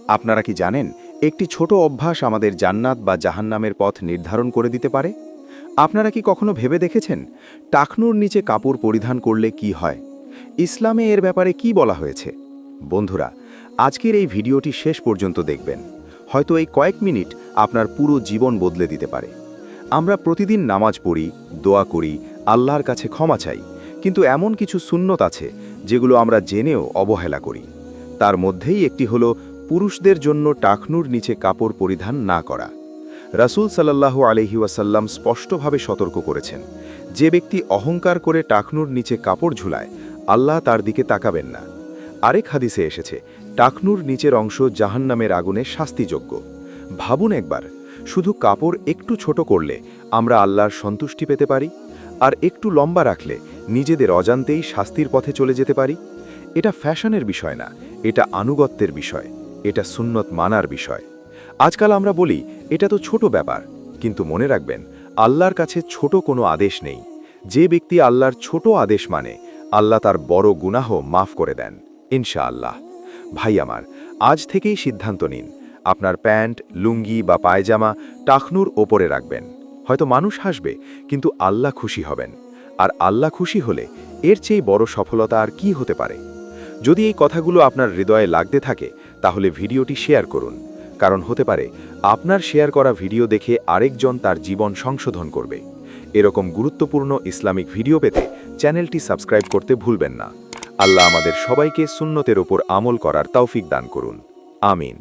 আপনারা কি জানেন একটি ছোট অভ্যাস আমাদের জান্নাত বা জাহান্নামের পথ নির্ধারণ করে দিতে পারে? আপনারা কি কখনো ভেবে দেখেছেন টাকনুর নিচে কাপড় পরিধান করলে কি হয়? ইসলামে এর ব্যাপারে কি বলা হয়েছে? বন্ধুরা, আজকের এই ভিডিওটি শেষ পর্যন্ত দেখবেন। হয়তো এই কয়েক মিনিট আপনার পুরো জীবন বদলে দিতে পারে। আমরা প্রতিদিন নামাজ পড়ি, দোয়া করি, আল্লাহর কাছে ক্ষমা চাই, কিন্তু এমন কিছু সুন্নত আছে যেগুলো আমরা জেনেও অবহেলা করি। তার মধ্যেই একটি হলো পুরুষদের জন্য টাকনুর নিচে কাপড় পরিধান না করা। রাসূল সাল্লাল্লাহু আলাইহি ওয়াসাল্লাম স্পষ্টভাবে সতর্ক করেছেন, যে ব্যক্তি অহংকার করে টাকনুর নিচে কাপড় ঝুলায়, আল্লাহ তার দিকে তাকাবেন না। আরেক হাদিসে এসেছে, টাকনুর নিচের অংশ জাহান্নামের আগুনে শাস্তিযোগ্য। ভাবুন একবার, শুধু কাপড় একটু ছোট করলে আমরা আল্লাহর সন্তুষ্টি পেতে পারি, আর একটু লম্বা রাখলে নিজেদের অজান্তেই শাস্তির পথে চলে যেতে পারি। এটা ফ্যাশনের বিষয় না, এটা আনুগত্যের বিষয়, এটা সুন্নত মানার বিষয়। আজকাল আমরা বলি এটা তো ছোট ব্যাপার, কিন্তু মনে রাখবেন, আল্লাহর কাছে ছোট কোনো আদেশ নেই। যে ব্যক্তি আল্লাহর ছোট আদেশ মানে, আল্লাহ তার বড় গুনাহ মাফ করে দেন ইনশাআল্লাহ। ভাই আমার, আজ থেকেই সিদ্ধান্ত নিন, আপনার প্যান্ট, লুঙ্গি বা পায়জামা টাকনুর ওপরে রাখবেন। হয়তো মানুষ হাসবে, কিন্তু আল্লাহ খুশি হবেন। আর আল্লাহ খুশি হলে এর চেয়ে বড় সফলতা আর কি হতে পারে? যদি এই কথাগুলো আপনার হৃদয়ে লাগতে থাকে, তাহলে ভিডিওটি শেয়ার করুন, কারণ হতে পারে আপনার শেয়ার করা ভিডিও দেখে আরেকজন তার জীবন সংশোধন করবে। এরকম গুরুত্বপূর্ণ ইসলামিক ভিডিও পেতে চ্যানেলটি সাবস্ক্রাইব করতে ভুলবেন না। আল্লাহ আমাদের সবাইকে সুন্নতের ওপর আমল করার তৌফিক দান করুন। আমিন।